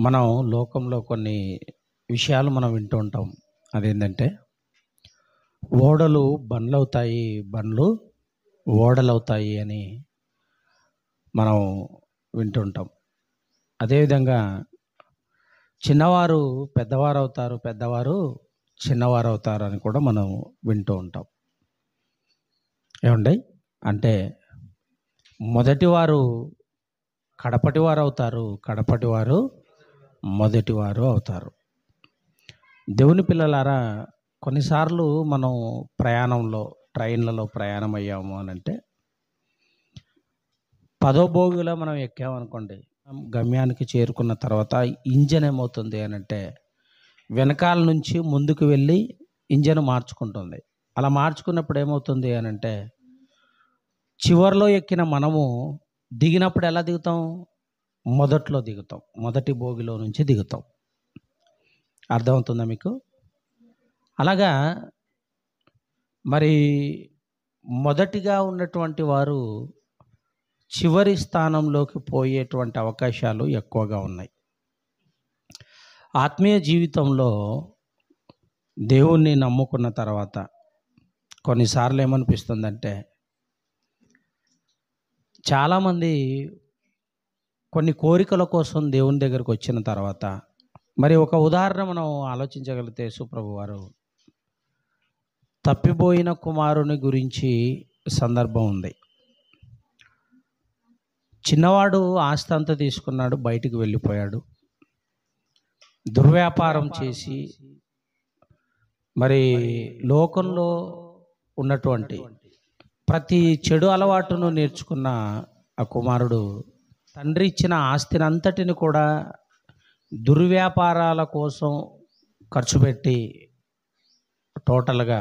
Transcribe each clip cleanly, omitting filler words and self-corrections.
మనం లోకంలో కొన్ని విషయాలు మనం వింటూ ఉంటాం. అదేంటంటే ఓడలు బండ్లవుతాయి, బండ్లు ఓడలవుతాయి అని మనం వింటుంటాం. అదేవిధంగా చిన్నవారు పెద్దవారవుతారు, పెద్దవారు చిన్నవారవుతారు అని కూడా మనం వింటూ ఉంటాం. ఏమండి? అంటే మొదటివారు కడపటివారు అవుతారు, కడపటివారు మొదటివారు అవుతారు. దేవుని పిల్లలారా, కొన్నిసార్లు మనం ప్రయాణంలో ట్రైన్లలో ప్రయాణం అయ్యాము అని అంటే 10వ బోగిలో మనం ఎక్కామనుకోండి, గమ్యానికి చేరుకున్న తర్వాత ఇంజన్ ఏమవుతుంది అని అంటే వెనకాల నుంచి ముందుకు వెళ్ళి ఇంజన్ మార్చుకుంటుంది. అలా మార్చుకున్నప్పుడు ఏమవుతుంది అని అంటే చివరిలో ఎక్కిన మనము దిగినప్పుడు ఎలా దిగుతాం? మొదట్లో దిగుతాం, మొదటి బోగిలో నుంచి దిగుతాం. అర్థమవుతుందా మీకు? అలాగా మరి మొదటిగా ఉన్నటువంటి వారు చివరి స్థానంలోకి పోయేటువంటి అవకాశాలు ఎక్కువగా ఉన్నాయి. ఆత్మీయ జీవితంలో దేవుణ్ణి నమ్ముకున్న తర్వాత కొన్నిసార్లు ఏమనిపిస్తుందంటే చాలామంది కొన్ని కోరికల కోసం దేవుని దగ్గరకు వచ్చిన తర్వాత, మరి ఒక ఉదాహరణ మనం ఆలోచించగలిగితే యేసుప్రభు వారు తప్పిపోయిన కుమారుని గురించి సందర్భం ఉంది. చిన్నవాడు ఆస్తి అంతా తీసుకున్నాడు, బయటికి వెళ్ళిపోయాడు. దుర్వ్యాపారం చేసి మరి లోకంలో ఉన్నటువంటి ప్రతి చెడు అలవాటును నేర్చుకున్న ఆ కుమారుడు తండ్రి ఇచ్చిన ఆస్తిని అంతటిని కూడా దుర్వ్యాపారాల కోసం ఖర్చు పెట్టి టోటల్గా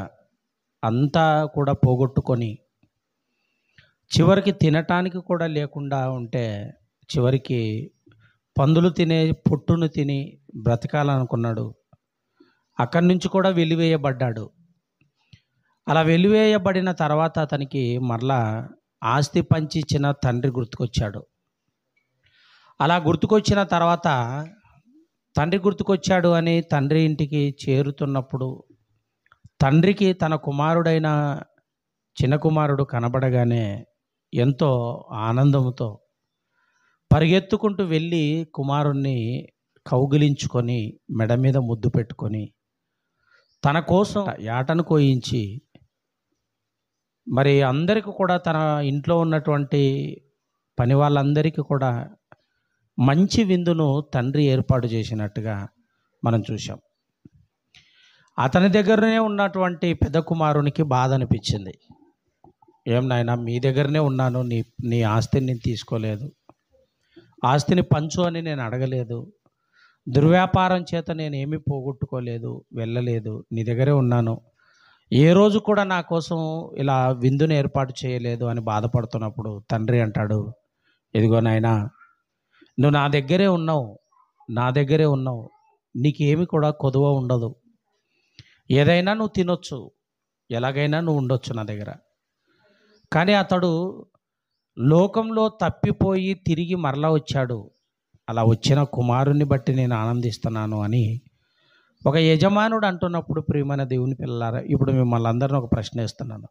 అంతా కూడా పోగొట్టుకొని చివరికి తినటానికి కూడా లేకుండా ఉంటే చివరికి పందులు తినే పొట్టును తిని బ్రతకాలనుకున్నాడు. అక్కడి నుంచి కూడా వెలివేయబడ్డాడు. అలా వెలివేయబడిన తర్వాత అతనికి మరలా ఆస్తి పంచి ఇచ్చిన తండ్రి గుర్తుకొచ్చాడు. అలా గుర్తుకొచ్చిన తర్వాత తండ్రి గుర్తుకొచ్చాడు అని తండ్రి ఇంటికి చేరుతున్నప్పుడు తండ్రికి తన కుమారుడైన చిన్న కుమారుడు కనబడగానే ఎంతో ఆనందంతో పరిగెత్తుకుంటూ వెళ్ళి కుమారుణ్ణి కౌగిలించుకొని మెడ మీద ముద్దు పెట్టుకొని తన కోసం యాటను కోయించి మరి అందరికీ కూడా తన ఇంట్లో ఉన్నటువంటి పని వాళ్ళందరికీ కూడా మంచి విందును తండ్రి ఏర్పాటు చేసినట్టుగా మనం చూసాం. అతని దగ్గరనే ఉన్నటువంటి పెద్ద కుమారునికి బాధ అనిపించింది. ఏం నాయనా, మీ దగ్గరనే ఉన్నాను, నీ ఆస్తిని నేను తీసుకోలేదు, ఆస్తిని పంచు అని నేను అడగలేదు, దుర్వ్యాపారం చేత నేను ఏమీ పోగొట్టుకోలేదు, వెళ్ళలేదు, నీ దగ్గరే ఉన్నాను, ఏ రోజు కూడా నా కోసం ఇలా విందును ఏర్పాటు చేయలేదు అని బాధపడుతున్నప్పుడు తండ్రి అంటాడు, ఇదిగో నాయనా, నువ్వు నా దగ్గరే ఉన్నావు, నీకేమి కూడా కొదువ ఉండదు, ఏదైనా నువ్వు తినొచ్చు, ఎలాగైనా నువ్వు ఉండొచ్చు నా దగ్గర. కానీ అతడు లోకంలో తప్పిపోయి తిరిగి మరలా వచ్చాడు, అలా వచ్చిన కుమారుని బట్టి నేను ఆనందిస్తున్నాను అని ఒక యజమానుడు అంటున్నప్పుడు, ప్రియమైన దేవుని పిల్లలారా, ఇప్పుడు మిమ్మల్ని అందరిని ఒక ప్రశ్న వేస్తున్నాను.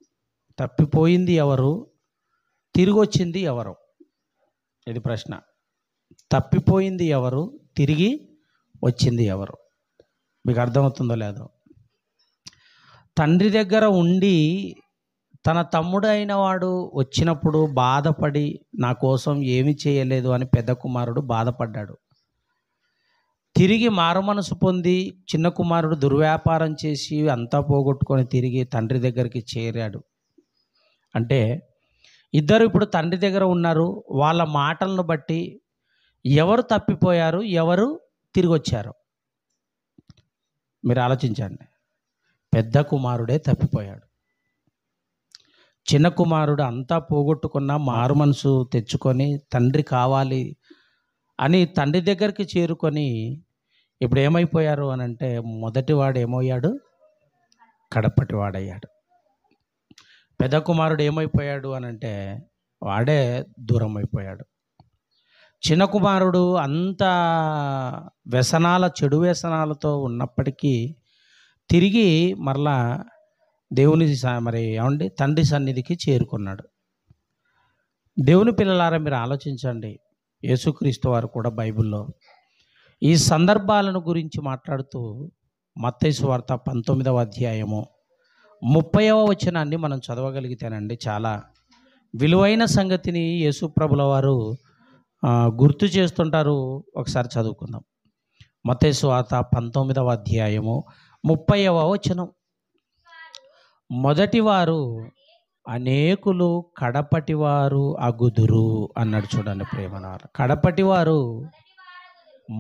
తప్పిపోయింది ఎవరు? తిరిగి వచ్చింది ఎవరు? ఇది ప్రశ్న. తప్పిపోయింది ఎవరు? తిరిగి వచ్చింది ఎవరు? మీకు అర్థమవుతుందో లేదో? తండ్రి దగ్గర ఉండి తన తమ్ముడు అయిన వాడు వచ్చినప్పుడు బాధపడి నా కోసం ఏమి చేయలేదు అని పెద్ద కుమారుడు బాధపడ్డాడు. తిరిగి మారుమనసు పొంది చిన్న కుమారుడు దుర్వ్యాపారం చేసి అంతా పోగొట్టుకొని తిరిగి తండ్రి దగ్గరికి చేరాడు. అంటే ఇద్దరు ఇప్పుడు తండ్రి దగ్గర ఉన్నారు. వాళ్ళ మాటలను బట్టి ఎవరు తప్పిపోయారు, ఎవరు తిరిగి వచ్చారు? మీరు ఆలోచించండి. పెద్ద కుమారుడే తప్పిపోయాడు. చిన్న కుమారుడు అంతా పోగొట్టుకున్న మారు మనసు తెచ్చుకొని తండ్రి కావాలి అని తండ్రి దగ్గరికి చేరుకొని ఇప్పుడు ఏమైపోయారు అని అంటే మొదటివాడు ఏమయ్యాడు? కడపటివాడయ్యాడు. పెద్ద కుమారుడు ఏమైపోయాడు అని అంటే వాడే దూరం అయిపోయాడు. చిన్న కుమారుడు అంత చెడు వ్యసనాలతో ఉన్నప్పటికీ తిరిగి మరలా మరి ఏమండి తండ్రి సన్నిధికి చేరుకున్నాడు. దేవుని పిల్లలారా, మీరు ఆలోచించండి. యేసుక్రీస్తు వారు కూడా బైబిల్లో ఈ సందర్భాలను గురించి మాట్లాడుతూ మత్తయి సువార్త 19వ అధ్యాయము 30వ వచనాన్ని మనం చదవగలిగితేనండి చాలా విలువైన సంగతిని యేసు ప్రభుల వారు గుర్తు చేస్తుంటారు. ఒకసారి చదువుకుందాం. మత్తయి సువార్త 19వ అధ్యాయము 30వ వచనం. మొదటివారు అనేకులు కడపటివారు అగుదురు అన్నాడు. చూడండి ప్రేమనారు, కడపటివారు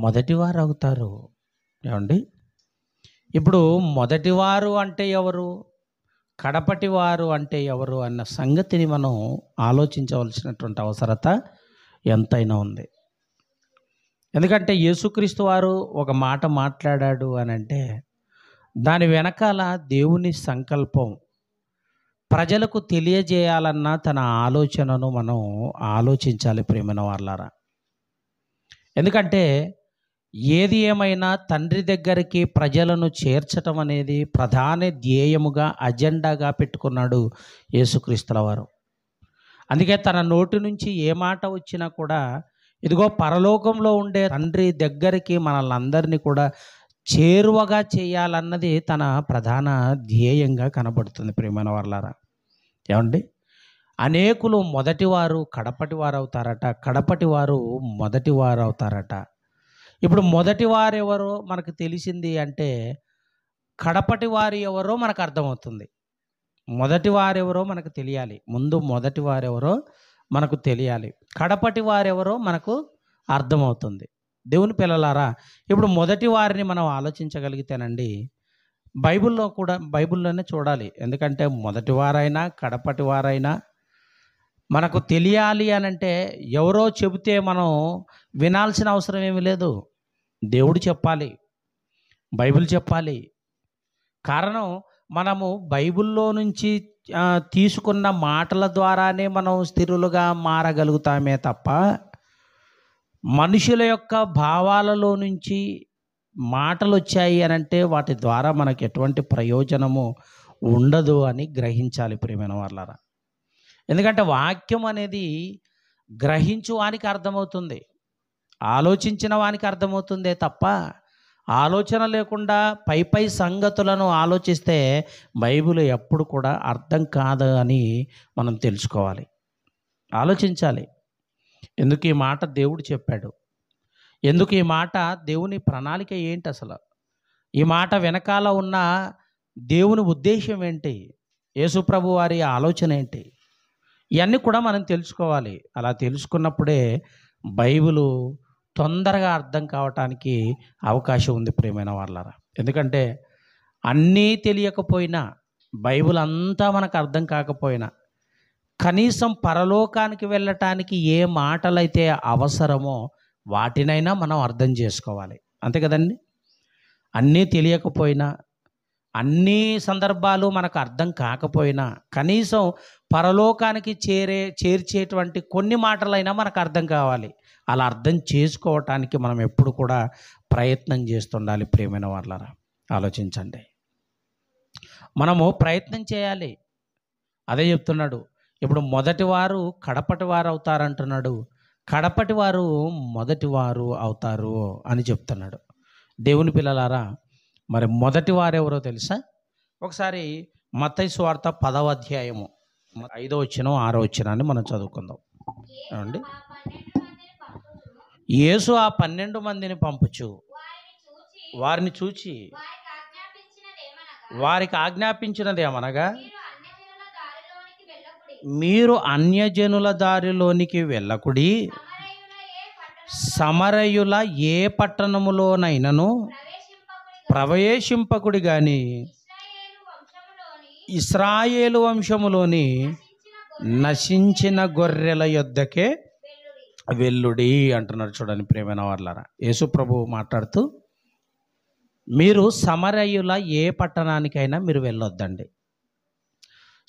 మొదటివారు అవుతారు. ఏమండి, ఇప్పుడు మొదటివారు అంటే ఎవరు, కడపటివారు అంటే ఎవరు అన్న సంగతిని మనం ఆలోచించవలసినటువంటి అవసరత ఎంతైనా ఉంది. ఎందుకంటే యేసుక్రీస్తు వారు ఒక మాట మాట్లాడాడు అని అంటే దాని వెనకాల దేవుని సంకల్పం, ప్రజలకు తెలియజేయాలన్న తన ఆలోచనను మనం ఆలోచించాలి ప్రేమైన వాళ్ళారా. ఎందుకంటే ఏది ఏమైనా తండ్రి దగ్గరికి ప్రజలను చేర్చటం అనేది ప్రధాన ధ్యేయముగా, అజెండాగా పెట్టుకున్నాడు యేసుక్రీస్తుల వారు. అందుకే తన నోటి నుంచి ఏ మాట వచ్చినా కూడా ఇదిగో పరలోకంలో ఉండే తండ్రి దగ్గరికి మనల్ని అందరినీ కూడా చేరువగా చేయాలన్నది తన ప్రధాన ధ్యేయంగా కనబడుతుంది ప్రియమైన వాళ్ళారా. ఏమండి, అనేకులు మొదటివారు కడపటివారు అవుతారట, కడపటివారు మొదటివారు అవుతారట. ఇప్పుడు మొదటివారు ఎవరో మనకు తెలిసింది అంటే కడపటి వారు ఎవరో మనకు అర్థమవుతుంది. మొదటి వారెవరో మనకు తెలియాలి. ముందు మొదటి వారెవరో మనకు తెలియాలి, కడపటి వారెవరో మనకు అర్థమవుతుంది. దేవుని పిల్లలారా, ఇప్పుడు మొదటి వారిని మనం ఆలోచించగలిగితేనండి బైబిల్లోనే చూడాలి. ఎందుకంటే మొదటి వారైనా కడపటి వారైనా మనకు తెలియాలి అని అంటే ఎవరో చెబితే మనం వినాల్సిన అవసరం ఏమీ లేదు. దేవుడు చెప్పాలి, బైబిల్ చెప్పాలి. కారణం, మనము బైబిల్లో నుంచి తీసుకున్న మాటల ద్వారానే మనం స్థిరులుగా మారగలుగుతామే తప్ప మనుషుల యొక్క భావాలలో నుంచి మాటలు వచ్చాయి అని అంటే వాటి ద్వారా మనకు ఎటువంటి ప్రయోజనము ఉండదు అని గ్రహించాలి ప్రియమైన వాళ్ళారా. ఎందుకంటే వాక్యం అనేది గ్రహించు వానికి అర్థమవుతుంది, ఆలోచించిన వానికి అర్థమవుతుందే తప్ప ఆలోచన లేకుండా పై సంగతులను ఆలోచిస్తే బైబిల్ ఎప్పుడు కూడా అర్థం కాదు అని మనం తెలుసుకోవాలి, ఆలోచించాలి. ఎందుకు ఈ మాట దేవుడు చెప్పాడు, ఎందుకు ఈ మాట, దేవుని ప్రణాళిక ఏంటి, అసలు ఈ మాట వెనకాల ఉన్న దేవుని ఉద్దేశం ఏంటి, యేసుప్రభు వారి ఆలోచన ఏంటి, ఇవన్నీ కూడా మనం తెలుసుకోవాలి. అలా తెలుసుకున్నప్పుడే బైబిలు తొందరగా అర్థం కావటానికి అవకాశం ఉంది ప్రియమైన వాళ్ళారా. ఎందుకంటే అన్నీ తెలియకపోయినా, బైబిల్ అంతా మనకు అర్థం కాకపోయినా, కనీసం పరలోకానికి వెళ్ళటానికి ఏ మాటలైతే అవసరమో వాటినైనా మనం అర్థం చేసుకోవాలి. అంతే కదండి. అన్నీ తెలియకపోయినా, అన్ని సందర్భాలు మనకు అర్థం కాకపోయినా, కనీసం పరలోకానికి చేర్చేటువంటి కొన్ని మాటలైనా మనకు అర్థం కావాలి. అలా అర్థం చేసుకోవటానికి మనం ఎప్పుడు కూడా ప్రయత్నం చేస్తుండాలి ప్రియమైన వాళ్ళారా. ఆలోచించండి, మనము ప్రయత్నం చేయాలి. అదే చెప్తున్నాడు. ఇప్పుడు మొదటివారు కడపటి వారు అవుతారంటున్నాడు, కడపటి వారు మొదటివారు అవుతారు అని చెప్తున్నాడు. దేవుని పిల్లలారా, మరి మొదటి వారెవరో తెలుసా? ఒకసారి మత్తయి సువార్త 10వ అధ్యాయము 5వ వచనం 6వ వచనాన్ని మనం చదువుకుందాం. ఏమండి, యేసు ఆ 12 మందిని పంపుచు వారిని చూచి వారికి ఆజ్ఞాపించినదేమనగా, మీరు అన్యజనుల దారిలోనికి వెళ్ళకుడి, సమరయుల ఏ పట్టణములోనైనను ప్రవేశింపకుడి గాని ఇశ్రాయేలు వంశములోని నశించిన గొర్రెల యొద్దకే వెల్లుడి అంటున్నారు. చూడండి ప్రియమైన వాళ్ళారా, యేసు ప్రభువు మాట్లాడుతూ, మీరు సమరయుల ఏ పట్టణానికైనా మీరు వెళ్ళొద్దండి,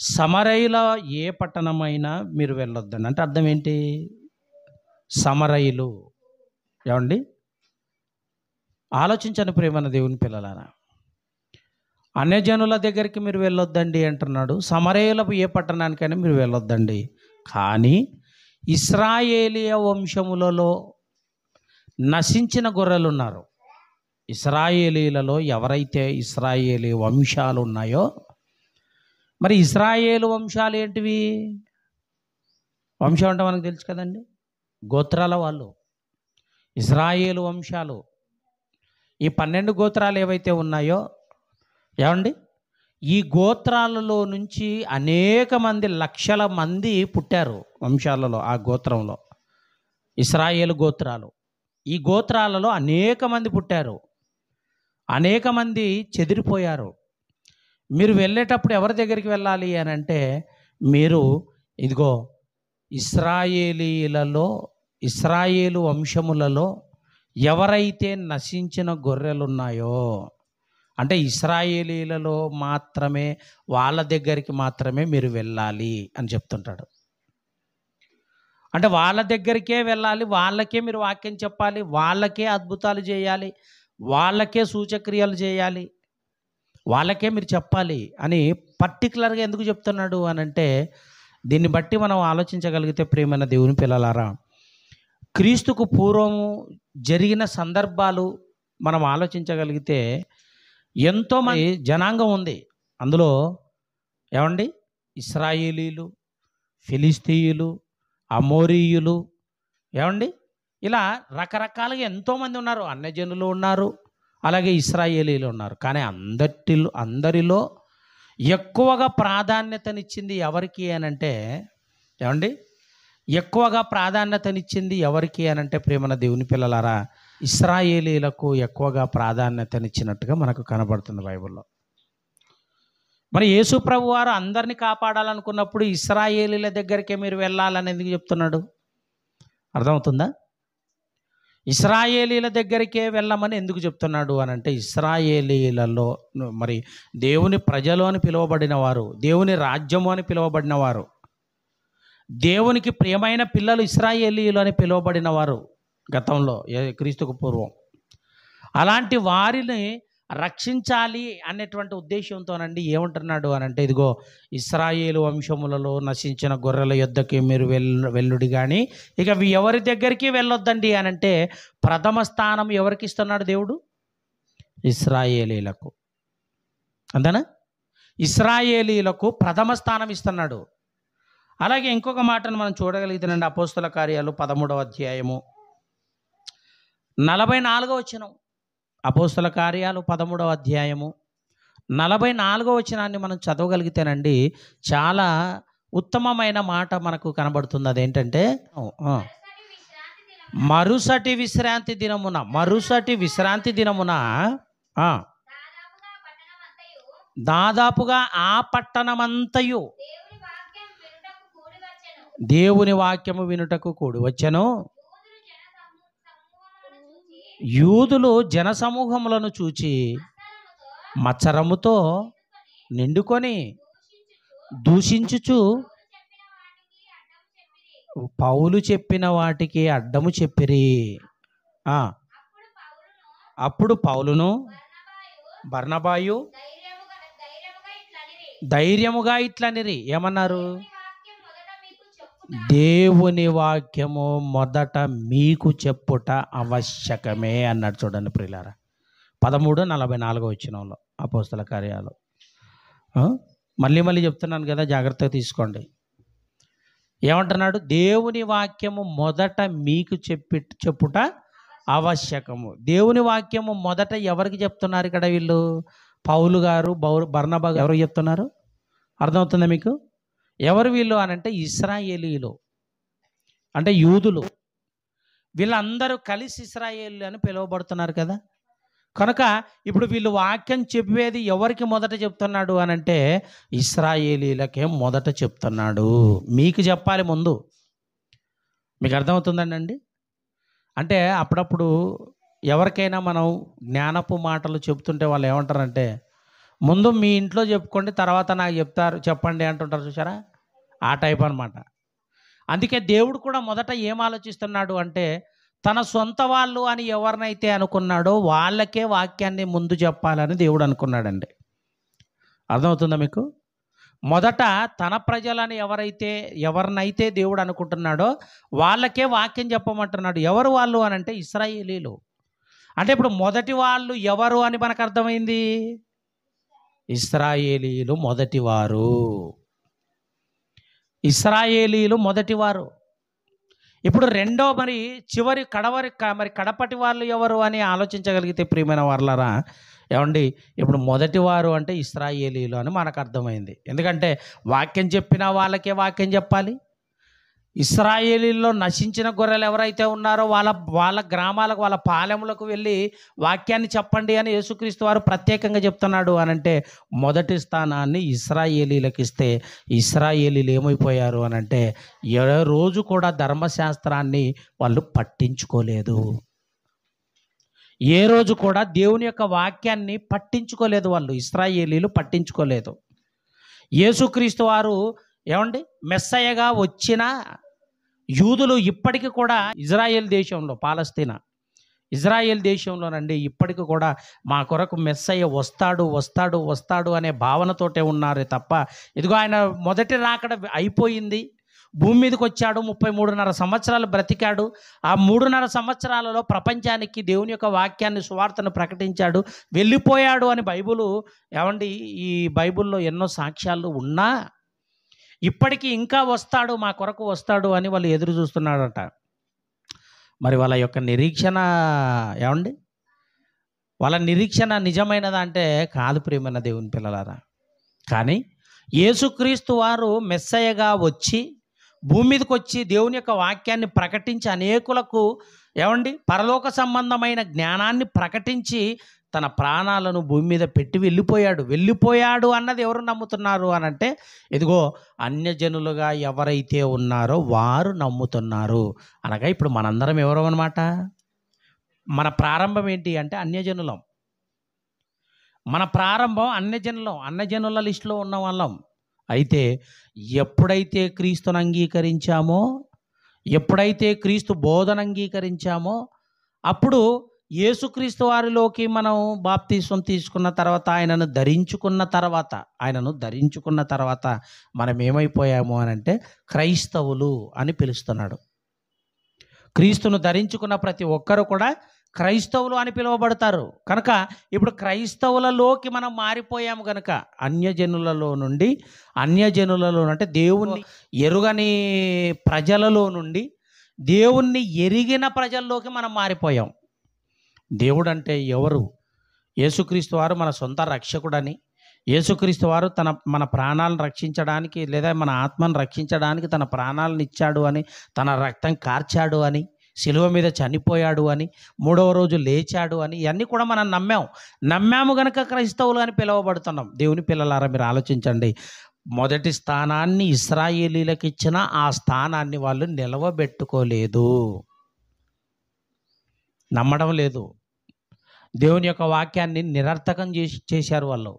సమరయుల ఏ పట్టణమైనా మీరు వెళ్ళొద్దండి. అంటే అర్థం ఏంటి? సమరయులు. ఏమండి, ఆలోచించండి ప్రియమైన దేవుని పిల్లలారా. అన్యజనుల దగ్గరికి మీరు వెళ్ళొద్దండి అంటున్నాడు. సమరయుల ఏ పట్టణానికైనా మీరు వెళ్ళొద్దండి. కానీ ఇశ్రాయేలీయ వంశములలో నశించిన గొర్రెలు ఉన్నారు. ఇశ్రాయేలీలలో ఎవరైతే ఇశ్రాయేలీ వంశాలు ఉన్నాయో, మరి ఇశ్రాయేలు వంశాలు ఏంటివి? వంశం అంటే మనకు తెలుసు కదండి, గోత్రాల వాళ్ళు. ఇశ్రాయేలు వంశాలు ఈ 12 గోత్రాలు ఏవైతే ఉన్నాయో, ఏమండి, ఈ గోత్రాలలో నుంచి అనేక మంది, లక్షల మంది పుట్టారు వంశాలలో. ఆ గోత్రంలో ఇశ్రాయేలు గోత్రాలు, ఈ గోత్రాలలో అనేక మంది పుట్టారు, అనేక మంది చెదిరిపోయారు. మీరు వెళ్ళేటప్పుడు ఎవరి దగ్గరికి వెళ్ళాలి అని అంటే, మీరు ఇదిగో ఇశ్రాయేలీలలో, ఇశ్రాయేలు వంశములలో ఎవరైతే నశించిన గొర్రెలు ఉన్నాయో, అంటే ఇశ్రాయేలీలలో మాత్రమే, వాళ్ళ దగ్గరికి మాత్రమే మీరు వెళ్ళాలి అని చెప్తుంటాడు. అంటే వాళ్ళ దగ్గరికే వెళ్ళాలి, వాళ్ళకే మీరు వాక్యం చెప్పాలి, వాళ్ళకే అద్భుతాలు చేయాలి, వాళ్ళకే సూచక్రియలు చేయాలి, వాళ్ళకే మీరు చెప్పాలి అని పర్టికులర్గా ఎందుకు చెప్తున్నాడు అని అంటే, దీన్ని బట్టి మనం ఆలోచించగలిగితే ప్రియమైన దేవుని పిల్లలారా, క్రీస్తుకు పూర్వము జరిగిన సందర్భాలు మనం ఆలోచించగలిగితే ఎంతోమంది జనాంగం ఉంది అందులో. ఏమండి, ఇశ్రాయేలీలు, ఫిలిస్తీయులు, అమోరీయులు, ఏమండి, ఇలా రకరకాలుగా ఎంతోమంది ఉన్నారు. అన్యజనులు ఉన్నారు, అలాగే ఇశ్రాయేలీలు ఉన్నారు. కానీ అందరిలో ఎక్కువగా ప్రాధాన్యతనిచ్చింది ఎవరికి అనంటే, ఏమండి, ఎక్కువగా ప్రాధాన్యతనిచ్చింది ఎవరికి అనంటే ప్రియమైన దేవుని పిల్లలారా, ఇశ్రాయేలీలకు ఎక్కువగా ప్రాధాన్యతనిచ్చినట్టుగా మనకు కనబడుతుంది బైబిల్లో. మరి యేసు ప్రభు వారు అందరినీ కాపాడాలనుకున్నప్పుడు ఇశ్రాయేలీల దగ్గరికే మీరు వెళ్ళాలని ఎందుకు చెప్తున్నాడు? అర్థమవుతుందా? ఇశ్రాయేలీల దగ్గరికే వెళ్ళమని ఎందుకు చెప్తున్నాడు అని అంటే, ఇశ్రాయేలీలలో మరి దేవుని ప్రజలు అని పిలువబడిన వారు, దేవుని రాజ్యము అని పిలువబడిన వారు, దేవునికి ప్రియమైన పిల్లలు ఇశ్రాయేలీలు అని పిలువబడిన వారు గతంలో, క్రీస్తుకు పూర్వం. అలాంటి వారిని రక్షించాలి అనేటువంటి ఉద్దేశంతోనండి ఏమంటున్నాడు అని అంటే, ఇదిగో ఇశ్రాయేలు వంశములలో నశించిన గొర్రెల యొద్దకి మీరు వెళ్ళుడి, కానీ ఇక ఎవరి దగ్గరికి వెళ్ళొద్దండి అని అంటే, ప్రథమ స్థానం ఎవరికి ఇస్తున్నాడు దేవుడు? ఇశ్రాయేలీలకు. అంతేనా? ఇశ్రాయేలీలకు ప్రథమ స్థానం ఇస్తున్నాడు. అలాగే ఇంకొక మాటను మనం చూడగలిగితేనండి, అపోస్తల కార్యాలు 13వ అధ్యాయము 44వ వచనం. అపోస్తల కార్యాలు 13వ అధ్యాయము 44వ వచనాన్ని మనం చదవగలిగితేనండి, చాలా ఉత్తమమైన మాట మనకు కనబడుతుంది. అదేంటంటే, మరుసటి విశ్రాంతి దినమున దాదాపుగా ఆ పట్టణమంతయు దేవుని వాక్యము వినుటకు కూడి వచ్చెను. యూదులు జనసమూహములను చూచి మత్సరముతో నిండుకొని దూషించుచు పౌలు చెప్పిన వాటికి అడ్డము చెప్పిరి. అప్పుడు పౌలును బర్నబాయు ధైర్యముగా ఇట్లనిరి. ఏమన్నారు? దేవుని వాక్యము మొదట మీకు చెప్పుట ఆవశ్యకమే అన్నాడు. చూడండి ప్రియులారా, 13:44 వచనంలో అపోస్తల కార్యాలు. మళ్ళీ చెప్తున్నాను కదా, జాగ్రత్తగా తీసుకోండి. ఏమంటున్నాడు? దేవుని వాక్యము మొదట మీకు చెప్పుట ఆవశ్యకము. దేవుని వాక్యము మొదట ఎవరికి చెప్తున్నారు ఇక్కడ? వీళ్ళు పౌలు గారు, బర్నబా ఎవరికి చెప్తున్నారు? అర్థమవుతుందా మీకు? ఎవరు వీళ్ళు అనంటే, ఇశ్రాయేలీలు, అంటే యూదులు. వీళ్ళందరూ కలిసి ఇశ్రాయేలు అని పిలువబడుతున్నారు కదా. కనుక ఇప్పుడు వీళ్ళు వాక్యం చెప్పేది ఎవరికి మొదట చెప్తున్నాడు అనంటే, ఇశ్రాయేలీలకే మొదట చెప్తున్నాడు. మీకు చెప్పాలి ముందు. మీకు అర్థమవుతుందండి? అంటే అప్పుడప్పుడు ఎవరికైనా మనం జ్ఞానపు మాటలు చెప్తుంటే వాళ్ళు ఏమంటారంటే, ముందు మీ ఇంట్లో చెప్పుకోండి, తర్వాత నాకు చెప్పండి అంటుంటారు. చూసారా? ఆ టైప్ అనమాట. అందుకే దేవుడు కూడా మొదట ఏం ఆలోచిస్తున్నాడు అంటే, తన సొంత వాళ్ళు అని ఎవరినైతే అనుకున్నాడో వాళ్ళకే వాక్యాన్ని ముందు చెప్పాలని దేవుడు అనుకున్నాడండి. అర్థమవుతుందా మీకు? మొదట తన ప్రజలని ఎవరినైతే దేవుడు అనుకుంటున్నాడో వాళ్ళకే వాక్యం చెప్పమంటున్నాడు. ఎవరు వాళ్ళు అని అంటే ఇశ్రాయేలీలు. అంటే ఇప్పుడు మొదటి వాళ్ళు ఎవరు అని మనకు అర్థమైంది? ఇశ్రాయేలీలు మొదటివారు. ఇశ్రాయేలీలు మొదటివారు. ఇప్పుడు రెండో మరి కడపటి వాళ్ళు ఎవరు అని ఆలోచించగలిగితే ప్రియమైన వారలారా, ఏమండి, ఇప్పుడు మొదటివారు అంటే ఇశ్రాయేలీలు అని మనకు అర్థమైంది. ఎందుకంటే వాక్యం చెప్పిన వాళ్ళకే వాక్యం చెప్పాలి. ఇశ్రాయేలీల్లో నశించిన గొర్రెలు ఎవరైతే ఉన్నారో వాళ్ళ గ్రామాలకు, వాళ్ళ పాలెములకు వెళ్ళి వాక్యాన్ని చెప్పండి అని యేసుక్రీస్తు వారు ప్రత్యేకంగా చెప్తున్నాడు అని అంటే, మొదటి స్థానాన్ని ఇశ్రాయేలీలకు ఇస్తే ఇశ్రాయేలీలు ఏమైపోయారు అని అంటే, ఏ రోజు కూడా ధర్మశాస్త్రాన్ని వాళ్ళు పట్టించుకోలేదు. ఏ రోజు కూడా దేవుని యొక్క వాక్యాన్ని పట్టించుకోలేదు. వాళ్ళు ఇశ్రాయేలీలు పట్టించుకోలేదు. యేసుక్రీస్తు వారు ఏమండి మెస్సయ్యగా వచ్చిన యూదులు ఇప్పటికీ కూడా ఇజ్రాయేల్ దేశంలో, ఇజ్రాయేల్ దేశంలోనండి ఇప్పటికీ కూడా మా కొరకు మెస్సయ్య వస్తాడు అనే భావనతోటే ఉన్నారే తప్ప, ఇదిగో ఆయన మొదటి రాకడ అయిపోయింది, భూమి మీదకి వచ్చాడు, 33.5 సంవత్సరాలు బ్రతికాడు, ఆ 3.5 సంవత్సరాలలో ప్రపంచానికి దేవుని యొక్క వాక్యాన్ని, సువార్తను ప్రకటించాడు, వెళ్ళిపోయాడు అని ఏమండి ఈ బైబిల్లో ఎన్నో సాక్ష్యాలు ఉన్నా ఇప్పటికీ ఇంకా మా కొరకు వస్తాడు అని వాళ్ళు ఎదురు చూస్తున్నాడట. మరి వాళ్ళ యొక్క నిరీక్షణ ఏమండి, వాళ్ళ నిరీక్షణ నిజమైనదా అంటే కాదు ప్రియమైన దేవుని పిల్లలారా. కానీ యేసుక్రీస్తు వారు మెస్సయ్యగా వచ్చి భూమి మీదకి వచ్చి దేవుని యొక్క వాక్యాన్ని ప్రకటించి అనేకులకు ఏమండి పరలోక సంబంధమైన జ్ఞానాన్ని ప్రకటించి తన ప్రాణాలను భూమి మీద పెట్టి వెళ్ళిపోయాడు అన్నది ఎవరు నమ్ముతున్నారు అని అంటే, ఇదిగో అన్యజనులుగా ఎవరైతే ఉన్నారో వారు నమ్ముతున్నారు. అనగా ఇప్పుడు మనందరం ఎవరు అన్నమాట? మన ప్రారంభం ఏంటి అంటే అన్యజనులం. మన ప్రారంభం అన్యజనుల లిస్టులో ఉన్న వాళ్ళం. అయితే ఎప్పుడైతే క్రీస్తుని అంగీకరించామో, ఎప్పుడైతే క్రీస్తు బోధన అంగీకరించామో, అప్పుడు యేసుక్రీస్తు వారిలోకి మనం బాప్తిస్వం తీసుకున్న తర్వాత, ఆయనను ధరించుకున్న తర్వాత మనం ఏమైపోయాము అని అంటే క్రైస్తవులు అని పిలుస్తున్నాడు. క్రీస్తును ధరించుకున్న ప్రతి ఒక్కరు కూడా క్రైస్తవులు అని పిలువబడతారు. కనుక ఇప్పుడు క్రైస్తవులలోకి మనం మారిపోయాము కనుక అన్యజనులలో అంటే దేవుణ్ణి ఎరుగని ప్రజలలో నుండి దేవుణ్ణి ఎరిగిన ప్రజల్లోకి మనం మారిపోయాం. దేవుడు అంటే ఎవరు? యేసుక్రీస్తు వారు మన సొంత రక్షకుడని, యేసుక్రీస్తు వారు మన ప్రాణాలను రక్షించడానికి లేదా మన ఆత్మను రక్షించడానికి తన ప్రాణాలను ఇచ్చాడు అని, తన రక్తం కార్చాడు అని, శిలువ మీద చనిపోయాడు అని, 3వ రోజు లేచాడు అని, ఇవన్నీ కూడా మనం నమ్మాము గనక క్రైస్తవులు అని పిలువబడుతున్నాం. దేవుని పిల్లలారా, మీరు ఆలోచించండి. మొదటి స్థానాన్ని ఇశ్రాయేలీలకు ఇచ్చిన ఆ స్థానాన్ని వాళ్ళు నిలవబెట్టుకోలేదు, నమ్మడం లేదు. దేవుని యొక్క వాక్యాన్ని నిరర్థకం చేశారు వాళ్ళు.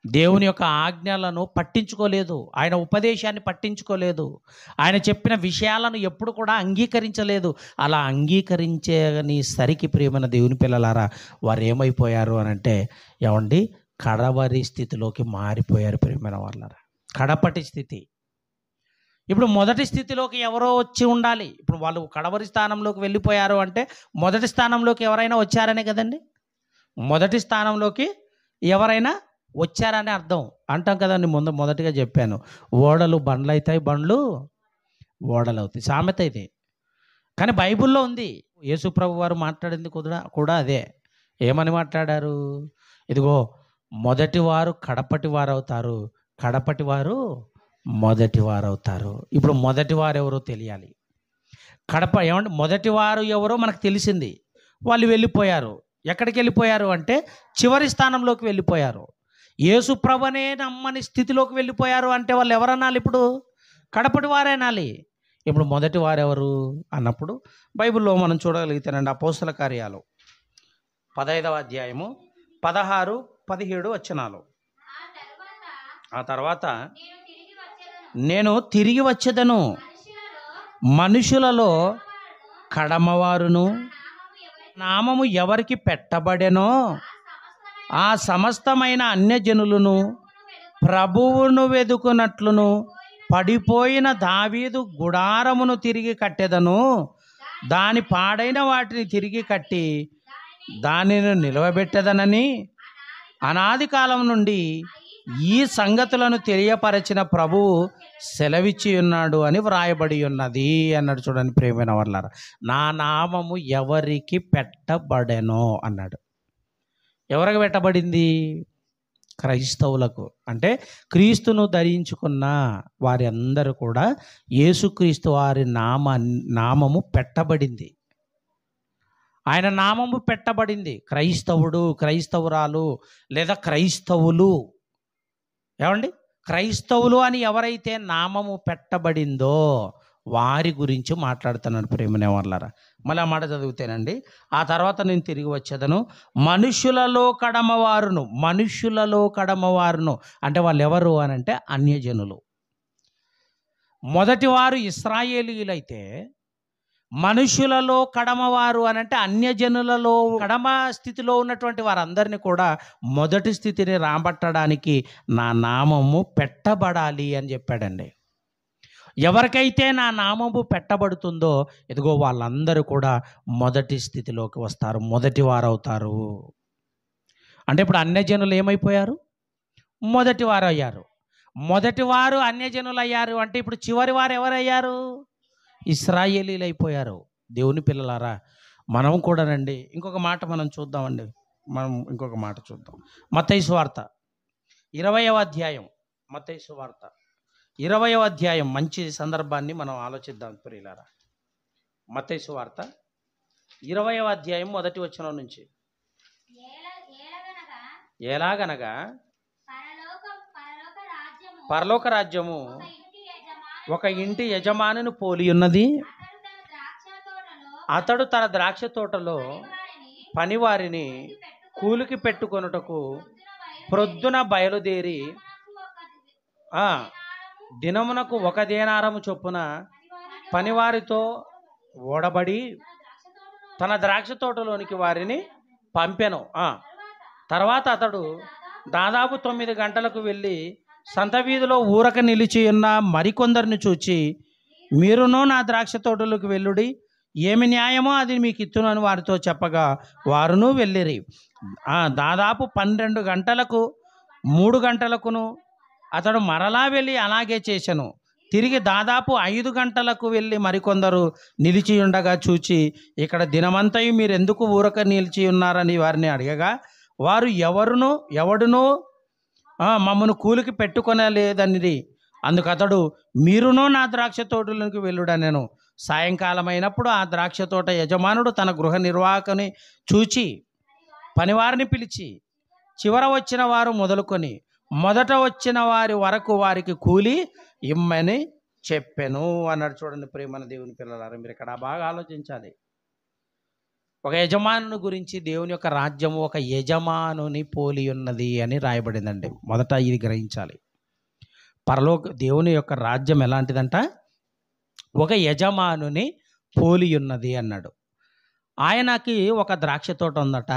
దేవుని యొక్క ఆజ్ఞలను పట్టించుకోలేదు, ఆయన ఉపదేశాన్ని పట్టించుకోలేదు, ఆయన చెప్పిన విషయాలను ఎప్పుడు కూడా అంగీకరించలేదు. అలా అంగీకరించని సరికి ప్రియమైన దేవుని పిల్లలారా, వారు ఏమైపోయారు అని అంటే ఏమండి కడవరి స్థితిలోకి మారిపోయారు ప్రియమైన వాళ్ళారా. కడపటి స్థితి. ఇప్పుడు మొదటి స్థితిలోకి ఎవరో వచ్చి ఉండాలి. ఇప్పుడు వాళ్ళు కడవరి స్థానంలోకి వెళ్ళిపోయారు అంటే మొదటి స్థానంలోకి ఎవరైనా వచ్చారనే కదండి. మొదటి స్థానంలోకి ఎవరైనా వచ్చారని అర్థం అంటాం కదండి. మొదటిగా చెప్పాను, ఓడలు బండ్లు అవుతాయి, బండ్లు ఓడలు అవుతాయి, సామెత ఇది. కానీ బైబిల్లో ఉంది. యేసుప్రభు వారు మాట్లాడింది కూడా అదే. ఏమని మాట్లాడారు? ఇదిగో మొదటి వారు కడపటి వారు అవుతారు, కడపటి వారు మొదటి వారు అవుతారు. ఇప్పుడు మొదటి వారు ఎవరో తెలియాలి. ఏమంటే మొదటి వారు ఎవరో మనకు తెలిసింది. వాళ్ళు వెళ్ళిపోయారు. ఎక్కడికి వెళ్ళిపోయారు అంటే చివరి స్థానంలోకి వెళ్ళిపోయారు. యేసుప్రభునే నమ్మని స్థితిలోకి వెళ్ళిపోయారు అంటే వాళ్ళు ఎవరనాలి? ఇప్పుడు కడపటి వారేనాలి. ఇప్పుడు మొదటి వారెవరు అన్నప్పుడు బైబిల్లో మనం చూడగలిగితేనండి, అపోస్తల కార్యాలు 15వ అధ్యాయము 16, 17 వచనాలు. ఆ తర్వాత నేను తిరిగి వచ్చేదను, మనుషులలో కడమవారును నామము ఎవరికి పెట్టబడెనో ఆ సమస్తమైన అన్యజనులను ప్రభువును వెదుకున్నట్లును పడిపోయిన దావీదు గుడారమును తిరిగి కట్టెదను, దాని పాడైన వాటిని తిరిగి కట్టి దానిని నిలవబెట్టెదనని అనాది కాలం నుండి ఈ సంగతులను తెలియపరచిన ప్రభువు సెలవిచ్చి ఉన్నాడు అని వ్రాయబడి ఉన్నది అన్నాడు. చూడండి ప్రియమైన వాళ్ళారా, నా నామము ఎవరికి పెట్టబడెనో అన్నాడు. ఎవరికి పెట్టబడింది? క్రైస్తవులకు. అంటే క్రీస్తును ధరించుకున్న వారి అందరూ కూడా యేసుక్రీస్తు వారి నామము పెట్టబడింది. ఆయన నామము పెట్టబడింది. క్రైస్తవుడు, క్రైస్తవురాలు లేదా క్రైస్తవులు, ఏమండి, క్రైస్తవులు అని ఎవరైతే నామము పెట్టబడిందో వారి గురించి మాట్లాడుతున్నాను ప్రేమనే వాళ్ళారా. మళ్ళీ ఆ మాట చదివితేనండి, ఆ తర్వాత నేను తిరిగి వచ్చేదను, మనుషులలో కడమవారును. మనుషులలో కడమవారును అంటే వాళ్ళు ఎవరు అని అంటే అన్యజనులు. మొదటి వారు ఇశ్రాయేలీయులైతే మనుషులలో కడమవారు అని అంటే అన్యజనులలో కడమ స్థితిలో ఉన్నటువంటి వారందరినీ కూడా మొదటి స్థితిని రాబట్టడానికి నా నామము పెట్టబడాలి అని చెప్పాడండి. ఎవరికైతే నా నామము పెట్టబడుతుందో ఇదిగో వాళ్ళందరూ కూడా మొదటి స్థితిలోకి వస్తారు, మొదటి వారు అవుతారు. అంటే ఇప్పుడు అన్యజనులు ఏమైపోయారు? మొదటి వారు అయ్యారు. మొదటి వారు అన్యజనులు అయ్యారు అంటే ఇప్పుడు చివరి వారు ఎవరయ్యారు? ఇశ్రాయేలీలు అయిపోయారు. దేవుని పిల్లలారా, మనం కూడానండి ఇంకొక మాట మనం చూద్దామండి. మనం ఇంకొక మాట చూద్దాం. మత్తయి సువార్త 20వ అధ్యాయం. మత్తయి సువార్త 20వ అధ్యాయం. మంచి సందర్భాన్ని మనం ఆలోచిద్దాం ప్రియులారా. మత్తయి సువార్త 20వ అధ్యాయం మొదటి వచనం నుంచి. ఎలాగనగా పరలోక రాజ్యము ఒక ఇంటి యజమానిని పోలి ఉన్నది. అతడు తన ద్రాక్ష తోటలో పనివారిని కూలికి పెట్టుకొనుటకు ప్రొద్దున బయలుదేరి దినమునకు 1 దేనారము చొప్పున పనివారితో ఓడబడి తన ద్రాక్ష తోటలోనికి వారిని పంపెను. తర్వాత అతడు దాదాపు 9 గంటలకు వెళ్ళి సంత వీధిలో ఊరక నిలిచి ఉన్న మరికొందరిని చూచి, మీరును నా ద్రాక్ష తోటలోకి వెళ్ళుడి, ఏమి న్యాయమో అది మీకు ఇత్తునని వారితో చెప్పగా వారును వెళ్ళిరి. దాదాపు 12 గంటలకు 3 గంటలకును అతడు మరలా వెళ్ళి అలాగే చేసెను. తిరిగి దాదాపు 5 గంటలకు వెళ్ళి మరికొందరు నిలిచి ఉండగా చూచి, ఇక్కడ దినమంతయు మీరు ఎందుకు ఊరక నిలిచి ఉన్నారని వారిని అడగగా వారు ఎవడునో మమ్మను కూలికి పెట్టుకొనలేదనిది. అందుకు అతడు, మీరునో నా ద్రాక్ష తోటలోకి వెళ్ళుడనెను. సాయంకాలం అయినప్పుడు ఆ ద్రాక్ష తోట యజమానుడు తన గృహ నిర్వాహకుని చూచి పనివారిని పిలిచి, చివర వచ్చిన వారు మొదలుకొని మొదట వచ్చిన వారి వరకు వారికి కూలి ఇమ్మని చెప్పెను అన్నాడు. చూడండి ప్రియమైన దేవుని పిల్లలారా, మీరు ఇక్కడ బాగా ఆలోచించాలి. ఒక యజమానుని గురించి దేవుని యొక్క రాజ్యము ఒక యజమానుని పోలి ఉన్నది అని రాయబడిందండి. మొదట ఇది గ్రహించాలి. దేవుని యొక్క రాజ్యం ఎలాంటిదంట? ఒక యజమానుని పోలి ఉన్నది అన్నాడు. ఆయనకి ఒక ద్రాక్ష తోట ఉందట.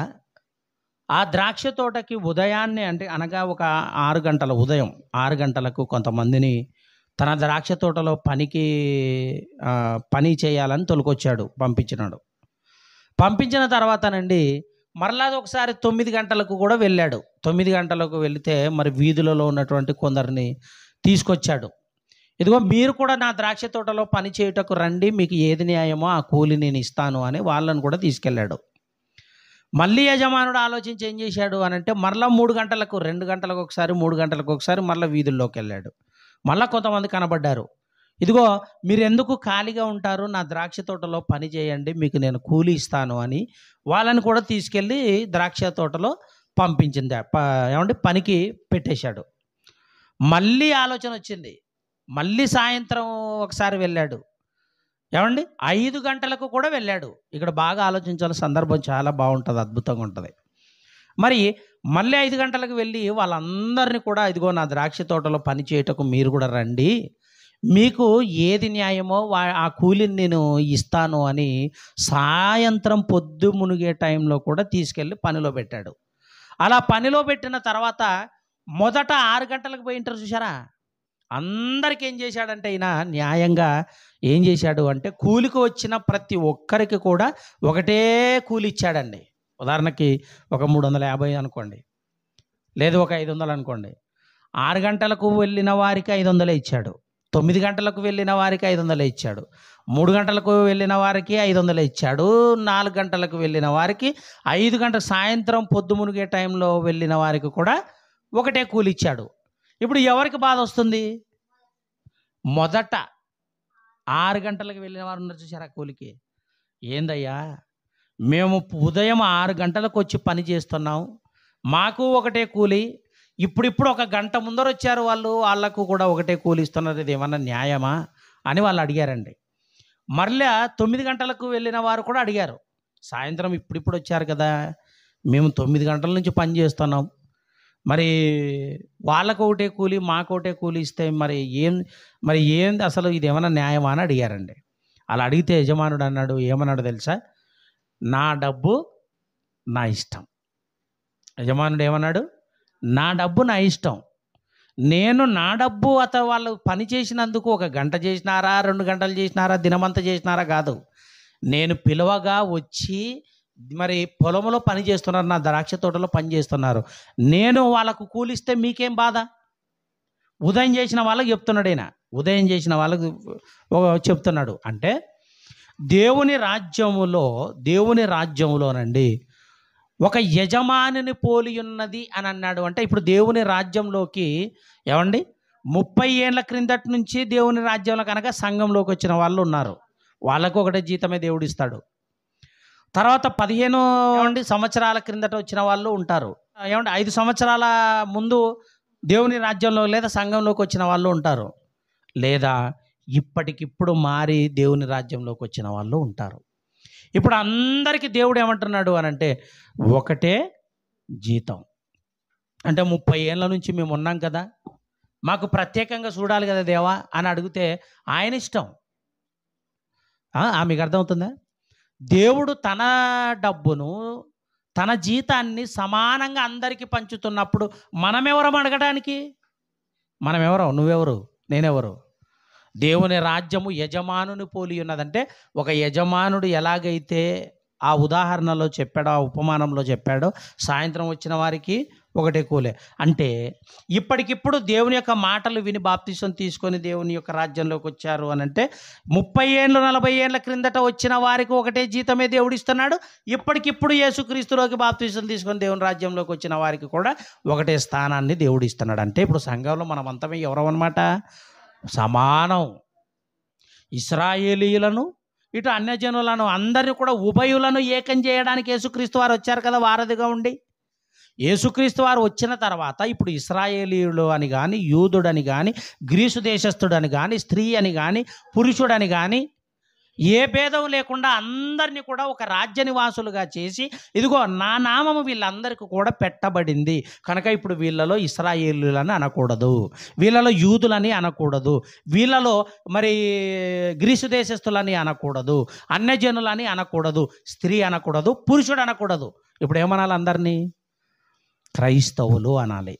ఆ ద్రాక్ష తోటకి ఉదయాన్నే అనగా ఒక 6 గంటల ఉదయం 6 గంటలకు కొంతమందిని తన ద్రాక్ష తోటలో పని చేయాలని తొలకొచ్చాడు, పంపించినాడు. పంపించిన తర్వాతనండి మరలా ఒకసారి 9 గంటలకు కూడా వెళ్ళాడు. 9 గంటలకు వెళితే మరి వీధులలో ఉన్నటువంటి కొందరిని తీసుకొచ్చాడు. ఇదిగో మీరు కూడా నా ద్రాక్ష తోటలో పని చేయుటకు రండి, మీకు ఏది న్యాయమో ఆ కూలి నేను ఇస్తాను అని వాళ్ళని కూడా తీసుకెళ్ళాడు. మళ్ళీ యజమానుడు ఆలోచించి ఏం చేశాడు అని అంటే మరలా 3 గంటలకు 2 గంటలకు ఒకసారి 3 గంటలకు ఒకసారి మరలా వీధుల్లోకి వెళ్ళాడు. మళ్ళీ కొంతమంది కనబడ్డారు. ఇదిగో మీరు ఎందుకు ఖాళీగా ఉంటారు, నా ద్రాక్ష తోటలో పని చేయండి, మీకు నేను కూలి ఇస్తాను అని వాళ్ళని కూడా తీసుకెళ్ళి ద్రాక్ష తోటలో పంపించింది. పనికి పెట్టేశాడు. మళ్ళీ ఆలోచన వచ్చింది. మళ్ళీ సాయంత్రం ఒకసారి వెళ్ళాడు. 5 గంటలకు కూడా వెళ్ళాడు. ఇక్కడ బాగా ఆలోచించాలి, సందర్భం చాలా బాగుంటుంది, అద్భుతంగా ఉంటుంది. మరి మళ్ళీ 5 గంటలకు వెళ్ళి వాళ్ళందరినీ కూడా ఇదిగో నా ద్రాక్ష తోటలో పని చేయటకు మీరు కూడా రండి, మీకు ఏది న్యాయమో ఆ కూలిని నేను ఇస్తాను అని సాయంత్రం పొద్దు మునిగే టైంలో కూడా తీసుకెళ్ళి పనిలో పెట్టాడు. అలా పనిలో పెట్టిన తర్వాత మొదట 6 గంటలకు పోయింటారు చూసారా, అందరికి ఏం చేశాడంటే ఈయన న్యాయంగా ఏం చేశాడు అంటే కూలికి వచ్చిన ప్రతి ఒక్కరికి కూడా ఒకటే కూలి ఇచ్చాడండి. ఉదాహరణకి ఒక 350 అనుకోండి, లేదు ఒక 500 అనుకోండి. 6 గంటలకు వెళ్ళిన వారికి 500 ఇచ్చాడు, 9 గంటలకు వెళ్ళిన వారికి 500 ఇచ్చాడు, 3 గంటలకు వెళ్ళిన వారికి 500 ఇచ్చాడు, 4 గంటలకు వెళ్ళిన వారికి 5 గంటల సాయంత్రం పొద్దు మునిగే టైంలో వెళ్ళిన వారికి కూడా ఒకటే కూలి ఇచ్చాడు. ఇప్పుడు ఎవరికి బాధ వస్తుంది? మొదట 6 గంటలకు వెళ్ళిన వారు ఉన్నారు చూసారా కూలికి, ఏందయ్యా మేము ఉదయం 6 గంటలకు వచ్చి పని చేస్తున్నాం, మాకు ఒకటే కూలి, ఇప్పుడు ఒక గంట ముందర వచ్చారు వాళ్ళకు కూడా ఒకటే కూలి ఇస్తున్నారు, ఇది ఏమన్నా న్యాయమా అని వాళ్ళు అడిగారండి. మరలా 9 గంటలకు వెళ్ళిన వారు కూడా అడిగారు, సాయంత్రం ఇప్పుడు వచ్చారు కదా, మేము 9 గంటల నుంచి పని చేస్తున్నాం, మరి వాళ్ళకు ఒకటే కూలి మాకు ఒకటే కూలి ఇస్తే మరి ఏంది అసలు, ఇది ఏమన్నా న్యాయమా అని అడిగారండి. అలా అడిగితే యజమానుడు అన్నాడు, ఏమన్నాడు తెలుసా, నా డబ్బు నా ఇష్టం. యజమానుడు ఏమన్నాడు, నా డబ్బు నా ఇష్టం, నేను నా డబ్బు వాళ్ళు పని చేసినందుకు 1 గంట చేసినారా 2 గంటలు చేసినారా దినమంతా చేసినారా కాదు, నేను పిలవగా వచ్చి మరి పొలంలో పని చేస్తున్నారు, నా ద్రాక్ష తోటలో పని చేస్తున్నారు, నేను వాళ్ళకు కూలిస్తే మీకేం బాధ? ఉదయం చేసిన వాళ్ళకి చెప్తున్నాడు ఈయన, ఉదయం చేసిన వాళ్ళకు చెప్తున్నాడు. అంటే దేవుని రాజ్యములోనండి ఒక యజమానిని పోలి ఉన్నది అని అన్నాడు. అంటే ఇప్పుడు దేవుని రాజ్యంలోకి ఏమండి 30 ఏళ్ళ క్రిందటి నుంచి దేవుని రాజ్యంలో కనుక సంఘంలోకి వచ్చిన వాళ్ళు ఉన్నారు, వాళ్ళకు ఒకటే జీతమే దేవుడు ఇస్తాడు. తర్వాత 15 సంవత్సరాల క్రిందట వచ్చిన వాళ్ళు ఉంటారు, ఏమంటే 5 సంవత్సరాల ముందు దేవుని రాజ్యంలో లేదా సంఘంలోకి వచ్చిన వాళ్ళు ఉంటారు, లేదా ఇప్పటికిప్పుడు మారి దేవుని రాజ్యంలోకి వచ్చిన వాళ్ళు ఉంటారు. ఇప్పుడు అందరికీ దేవుడు ఏమంటున్నాడు అని అంటే ఒకటే జీతం. అంటే 30 ఏళ్ళ నుంచి మేము ఉన్నాం కదా, మాకు ప్రత్యేకంగా చూడాలి కదా దేవా అని అడిగితే ఆయన ఇష్టం. మీకు అర్థమవుతుందా? దేవుడు తన డబ్బును తన జీతాన్ని సమానంగా అందరికీ పంచుతున్నప్పుడు మనమెవరం అడగడానికి? మనమెవరం? నువ్వెవరు, నేనెవరు? దేవుని రాజ్యము యజమానుని పోలి ఉన్నదంటే ఒక యజమానుడు ఎలాగైతే ఆ ఉదాహరణలో చెప్పాడో, ఆ ఉపమానంలో చెప్పాడో, సాయంత్రం వచ్చిన వారికి ఒకటే కూలే. అంటే ఇప్పటికిప్పుడు దేవుని యొక్క మాటలు విని బాప్తిసం తీసుకొని దేవుని యొక్క రాజ్యంలోకి వచ్చారు అని అంటే 30 ఏళ్ళు 40 ఏళ్ళ క్రిందట వచ్చిన వారికి ఒకటే జీతమే దేవుడు ఇస్తున్నాడు. ఇప్పటికిప్పుడు యేసుక్రీస్తులోకి బాప్తిసం తీసుకొని దేవుని రాజ్యంలోకి వచ్చిన వారికి కూడా ఒకటే స్థానాన్ని దేవుడు ఇస్తున్నాడు. అంటే ఇప్పుడు సంఘంలో మనమంతా ఎవరం అన్నమాట? సమానం. ఇశ్రాయేలీయులను ఇటు అన్యజనులను అందరినీ కూడా ఉభయులను ఏకం చేయడానికి యేసుక్రీస్తు వారు వచ్చారు కదా వారధిగా ఉండి. యేసుక్రీస్తు వారు వచ్చిన తర్వాత ఇప్పుడు ఇశ్రాయేలీయులు అని కానీ, యూదుడని కానీ, గ్రీసు దేశస్థుడని కానీ, స్త్రీ అని కానీ, పురుషుడని కానీ ఏ భేదం లేకుండా అందరినీ కూడా ఒక రాజ్య నివాసులుగా చేసి, ఇదిగో నా నామము వీళ్ళందరికీ కూడా పెట్టబడింది కనుక ఇప్పుడు వీళ్ళలో ఇశ్రాయేలీయులని అనకూడదు, వీళ్ళలో యూదులని అనకూడదు, వీళ్ళలో మరి గ్రీసు దేశస్థులని అనకూడదు, అన్యజనులని అనకూడదు, స్త్రీ అనకూడదు, పురుషుడు అనకూడదు. ఇప్పుడు ఏమనాలి? అందరినీ క్రైస్తవులు అనాలి.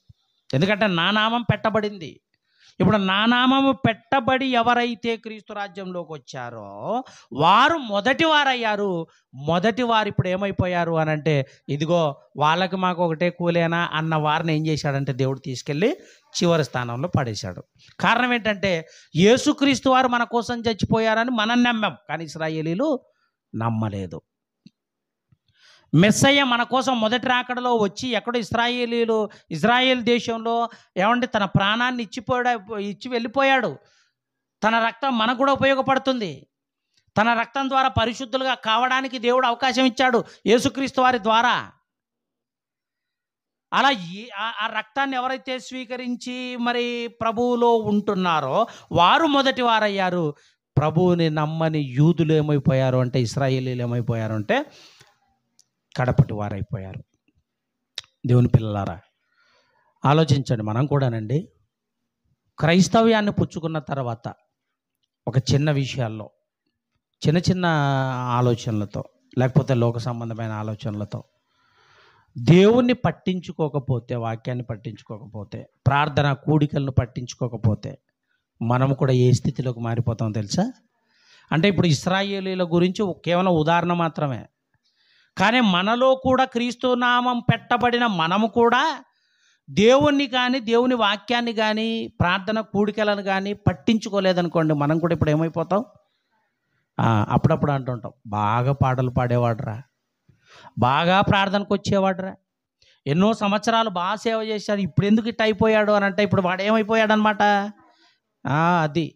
ఎందుకంటే నా నామం పెట్టబడింది. ఇప్పుడు నా నామము పెట్టబడి ఎవరైతే క్రీస్తు రాజ్యంలోకి వచ్చారో వారు మొదటి వారయ్యారు. మొదటి వారు ఇప్పుడు ఏమైపోయారు అని అంటే ఇదిగో వాళ్ళకి మాకు ఒకటే కూలేనా అన్న వారిని ఏం చేశాడంటే దేవుడు తీసుకెళ్ళి చివరి స్థానంలో పడేశాడు. కారణం ఏంటంటే యేసుక్రీస్తు వారు మన కోసం చచ్చిపోయారని మనం నమ్మాం, కానీ ఇశ్రాయేలీలు నమ్మలేదు. మెస్సయ్య మన కోసం మొదటి రాకడలో వచ్చి ఎక్కడో ఇజ్రాయేల్ దేశంలో ఏమంటే తన ప్రాణాన్ని ఇచ్చి వెళ్ళిపోయాడు. తన రక్తం మనకు కూడా ఉపయోగపడుతుంది. తన రక్తం ద్వారా పరిశుద్ధులుగా కావడానికి దేవుడు అవకాశం ఇచ్చాడు యేసుక్రీస్తు వారి ద్వారా. అలా ఆ రక్తాన్ని ఎవరైతే స్వీకరించి మరి ప్రభువులో ఉంటున్నారో వారు మొదటి వారయ్యారు. ప్రభువుని నమ్మని యూదులు ఏమైపోయారు అంటే, ఇశ్రాయేలీలు ఏమైపోయారు అంటే కడపటి వారైపోయారు. దేవుని పిల్లలారా ఆలోచించండి. మనం కూడానండి క్రైస్తవ్యాన్ని పుచ్చుకున్న తర్వాత ఒక చిన్న విషయాల్లో, చిన్న చిన్న ఆలోచనలతో, లేకపోతే లోక సంబంధమైన ఆలోచనలతో దేవుణ్ణి పట్టించుకోకపోతే, వాక్యాన్ని పట్టించుకోకపోతే, ప్రార్థన కూడికలను పట్టించుకోకపోతే మనము కూడా ఏ స్థితిలోకి మారిపోతామో తెలుసా? అంటే ఇప్పుడు ఇశ్రాయేలీల గురించి కేవలం ఉదాహరణ మాత్రమే, కానీ మనలో కూడా క్రీస్తు నామం పెట్టబడిన మనము కూడా దేవుణ్ణి కానీ, దేవుని వాక్యాన్ని కానీ, ప్రార్థన కూడికలను కానీ పట్టించుకోలేదనుకోండి, మనం కూడా ఇప్పుడు ఏమైపోతాం? అప్పుడప్పుడు అంటుంటాం, బాగా పాటలు పాడేవాడురా, బాగా ప్రార్థనకు వచ్చేవాడురా, ఎన్నో సంవత్సరాలు బాగా సేవ చేశాడు, ఇప్పుడు ఎందుకు ఇట్ట అయిపోయాడు అని అంటే ఇప్పుడు వాడు ఏమైపోయాడు అనమాట. అది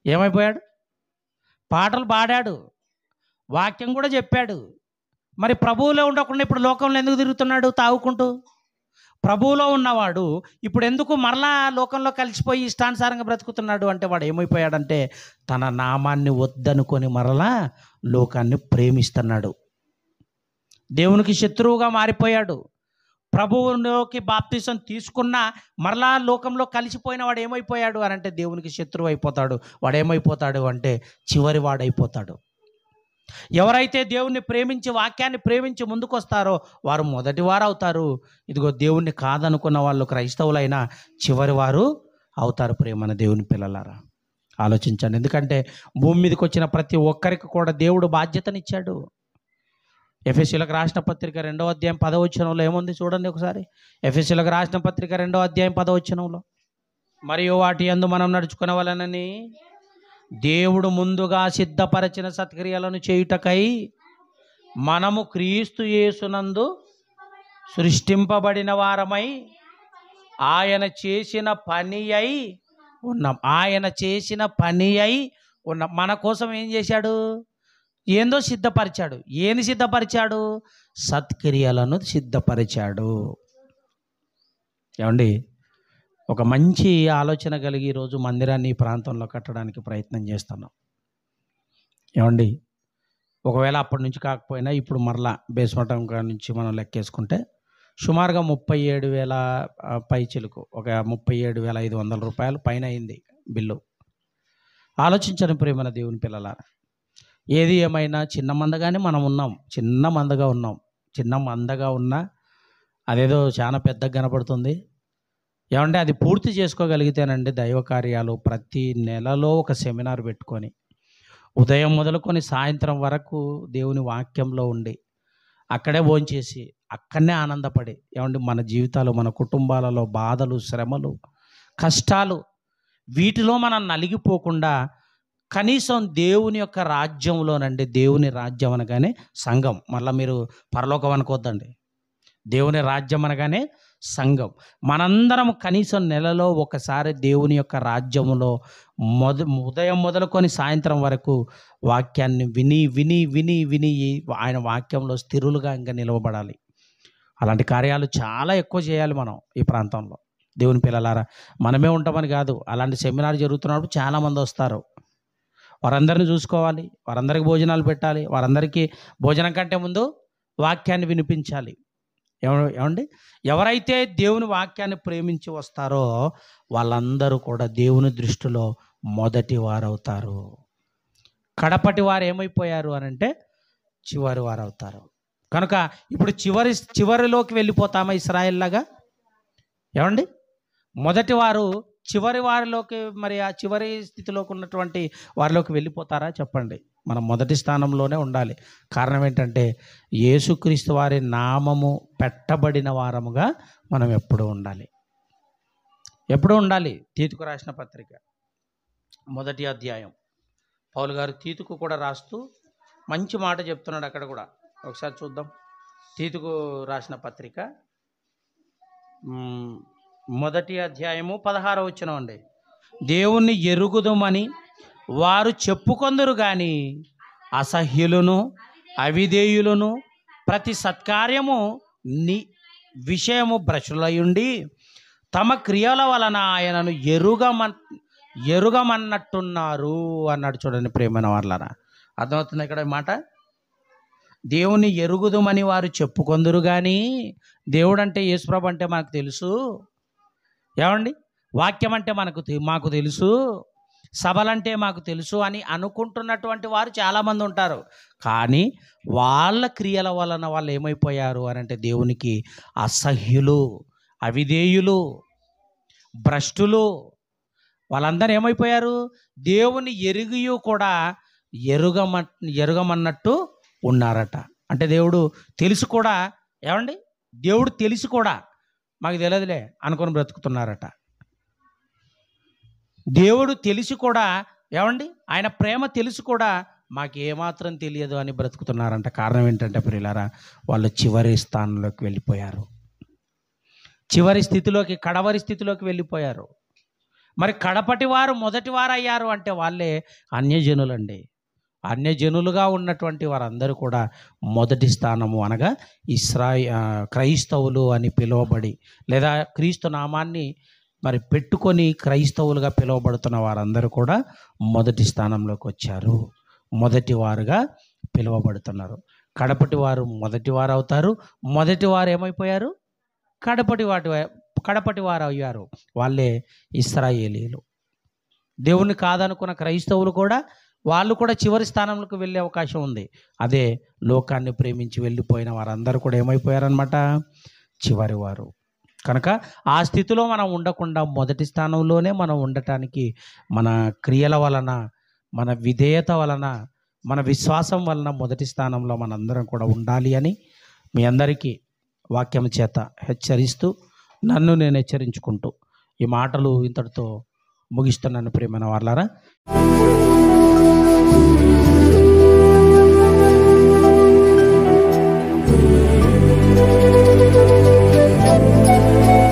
ఏమైపోయాడు? పాటలు పాడాడు, వాక్యం కూడా చెప్పాడు, మరి ప్రభువులో ఉండకుండా ఇప్పుడు లోకంలో ఎందుకు తిరుగుతున్నాడు తాగుకుంటూ? ప్రభువులో ఉన్నవాడు ఇప్పుడు ఎందుకు మరలా లోకంలో కలిసిపోయి ఇష్టానుసారంగా బ్రతుకుతున్నాడు అంటే వాడు ఏమైపోయాడంటే తన నామాన్ని వద్దనుకొని మరలా లోకాన్ని ప్రేమిస్తున్నాడు, దేవునికి శత్రువుగా మారిపోయాడు. ప్రభువులోకి బాప్తిసం తీసుకున్న మరలా లోకంలో కలిసిపోయిన వాడు ఏమైపోయాడు అని అంటే దేవునికి శత్రువు అయిపోతాడు. వాడు ఏమైపోతాడు అంటే చివరి వాడైపోతాడు. ఎవరైతే దేవుణ్ణి ప్రేమించి, వాక్యాన్ని ప్రేమించి ముందుకు వస్తారో వారు మొదటి వారు అవుతారు. ఇదిగో దేవుణ్ణి కాదనుకున్న వాళ్ళు క్రైస్తవులైనా చివరి వారు అవుతారు. ప్రేమన దేవుని పిల్లలారా ఆలోచించండి. ఎందుకంటే భూమి మీదకి వచ్చిన ప్రతి ఒక్కరికి కూడా దేవుడు బాధ్యతనిచ్చాడు. ఎఫెసీయులకు రాసిన పత్రిక 2వ అధ్యాయం 10వ వచనంలో ఏముంది చూడండి ఒకసారి. ఎఫెసీయులకు రాసిన పత్రిక 2వ అధ్యాయం 10వ వచనంలో, మరియు వాటి యందు మనం నడుచుకునవలెనని దేవుడు ముందుగా సిద్ధపరచిన సత్క్రియలను చేయుటకై మనము క్రీస్తు యేసునందు సృష్టింపబడిన వారమై ఆయన చేసిన పని అయి ఉన్నాం. ఆయన చేసిన పని అయి ఉన్నాం. మన కోసం ఏం చేశాడు? ఏందో సిద్ధపరిచాడు. ఏని సిద్ధపరిచాడు? సత్క్రియలను సిద్ధపరిచాడు. ఏమండి, ఒక మంచి ఆలోచన కలిగి ఈరోజు మందిరాన్ని ఈ ప్రాంతంలో కట్టడానికి ప్రయత్నం చేస్తున్నాం. ఏమండి, ఒకవేళ అప్పటి నుంచి కాకపోయినా ఇప్పుడు మరలా బేస్మఠం నుంచి మనం లెక్కేసుకుంటే సుమారుగా 37,000 పైచిలకు, ఒక 37,500 రూపాయలు పైన అయింది బిల్లు. ఆలోచించడం ప్రేమన దేవుని పిల్లలారా. ఏది ఏమైనా చిన్న మందగానే మనం ఉన్నాం, చిన్న మందగా ఉన్నాం. చిన్న మందగా ఉన్నా అదేదో చాలా పెద్దగా కనపడుతుంది. ఏమంటే అది పూర్తి చేసుకోగలిగితేనండి దైవ కార్యాలు ప్రతి నెలలో ఒక సెమినార్ పెట్టుకొని ఉదయం మొదలుకొని సాయంత్రం వరకు దేవుని వాక్యంలో ఉండి అక్కడే భోంచేసి అక్కడనే ఆనందపడి, ఏమంటే మన జీవితాలు, మన కుటుంబాలలో బాధలు, శ్రమలు, కష్టాలు వీటిలో మనం నలిగిపోకుండా కనీసం దేవుని యొక్క రాజ్యంలోనండి, దేవుని రాజ్యం అనగానే సంఘం, మళ్ళీ మీరు పరలోకం అనుకోవద్దండి, దేవుని రాజ్యం అనగానే సంఘం. మనందరం కనీసం నెలలో ఒకసారి దేవుని యొక్క రాజ్యంలో ఉదయం మొదలుకొని సాయంత్రం వరకు వాక్యాన్ని విని విని విని విని ఆయన వాక్యంలో స్థిరులుగా ఇంకా నిలవబడాలి. అలాంటి కార్యాలు చాలా ఎక్కువ చేయాలి మనం ఈ ప్రాంతంలో. దేవుని పిల్లలారా, మనమే ఉంటామని కాదు, అలాంటి సెమినార్ జరుగుతున్నప్పుడు చాలామంది వస్తారు. వారందరిని చూసుకోవాలి, వారందరికీ భోజనాలు పెట్టాలి, వారందరికీ భోజనం కంటే ముందు వాక్యాన్ని వినిపించాలి. ఏమండి, ఎవరైతే దేవుని వాక్యాన్ని ప్రేమించి వస్తారో వాళ్ళందరూ కూడా దేవుని దృష్టిలో మొదటి వారు అవుతారు. కడపటి వారు ఏమైపోయారు అని అంటే చివరి వారు అవుతారు. కనుక ఇప్పుడు చివరిలోకి వెళ్ళిపోతామా ఇశ్రాయేల్లాగా? ఏమండి, మొదటి వారు చివరి వారిలోకి, మరి ఆ చివరి స్థితిలోకి ఉన్నటువంటి వారిలోకి వెళ్ళిపోతారా? చెప్పండి. మనం మొదటి స్థానంలోనే ఉండాలి. కారణం ఏంటంటే యేసుక్రీస్తు వారి నామము పెట్టబడిన వారముగా మనం ఎప్పుడూ ఉండాలి. ఎప్పుడూ ఉండాలి. తీతుకు రాసిన పత్రిక 1వ అధ్యాయం పౌలు గారు తీతుకు కూడా రాస్తూ మంచి మాట చెప్తున్నాడు. అక్కడ కూడా ఒకసారి చూద్దాం. తీతుకు రాసిన పత్రిక 1వ అధ్యాయము 16వ వచనం అండి. దేవుణ్ణి ఎరుగుదుమని వారు చెప్పుకొందురు గాని అసహ్యులను, అవిధేయులను, ప్రతి సత్కార్యము విషయము భ్రష్టులయుండి తమ క్రియల వలన ఆయనను ఎరుగమన్నట్టున్నారు అన్నాడు. చూడండి ప్రేమైన వాళ్ళరా, అర్థమవుతుంది ఇక్కడ మాట. దేవుని ఎరుగుదుమని వారు చెప్పుకొందురు కానీ, దేవుడు అంటే యేసుప్రభు అంటే మనకు తెలుసు. ఏమండి, వాక్యం అంటే మాకు తెలుసు, సభలంటే మాకు తెలుసు అని అనుకుంటున్నటువంటి వారు చాలామంది ఉంటారు. కానీ వాళ్ళ క్రియల వలన వాళ్ళు ఏమైపోయారు అని అంటే దేవునికి అసహ్యులు, అవిధేయులు, భ్రష్టులు. వాళ్ళందరూ ఏమైపోయారు? దేవుని ఎరిగియు కూడా ఎరుగమన్నట్టు ఉన్నారట. అంటే దేవుడు తెలుసు కూడా, ఏమండి, దేవుడు తెలిసి కూడా మాకు తెలియదులే అనుకొని బ్రతుకుతున్నారట. దేవుడు తెలిసి కూడా, ఏమండి, ఆయన ప్రేమ తెలిసి కూడా మాకు ఏమాత్రం తెలియదు అని బ్రతుకుతున్నారంట. కారణం ఏంటంటే ప్రియులారా, వాళ్ళు చివరి స్థానంలోకి వెళ్ళిపోయారు. చివరి స్థితిలోకి, కడవరి స్థితిలోకి వెళ్ళిపోయారు. మరి కడపటి వారు మొదటి వారు అయ్యారు అంటే వాళ్ళే అన్యజనులండి. అన్యజనులుగా ఉన్నటువంటి వారందరూ కూడా మొదటి స్థానము అనగా క్రైస్తవులు అని పిలువబడి, లేదా క్రీస్తు నామాన్ని మరి పెట్టుకొని క్రైస్తవులుగా పిలువబడుతున్న వారందరూ కూడా మొదటి స్థానంలోకి వచ్చారు. మొదటి వారుగా పిలువబడుతున్నారు. కడపటి వారు మొదటి వారు అవుతారు. మొదటి వారు ఏమైపోయారు? కడపటి వారు అయ్యారు. వాళ్ళే ఇశ్రాయేలీయులు. దేవుణ్ణి కాదనుకున్న క్రైస్తవులు కూడా, వాళ్ళు కూడా చివరి స్థానంలోకి వెళ్ళే అవకాశం ఉంది. అదే లోకాన్ని ప్రేమించి వెళ్ళిపోయిన వారందరూ కూడా ఏమైపోయారనమాట? చివరి వారు. కనుక ఆ స్థితిలో మనం ఉండకుండా మొదటి స్థానంలోనే మనం ఉండటానికి మన క్రియల వలన, మన విధేయత వలన, మన విశ్వాసం వలన మొదటి స్థానంలో మనందరం కూడా ఉండాలి అని మీ అందరికీ వాక్యం చేత హెచ్చరిస్తూ, నన్ను నేను హెచ్చరించుకుంటూ ఈ మాటలు ఇంతటితో ముగిస్తున్నాను. ప్రియమైన వాళ్ళారా,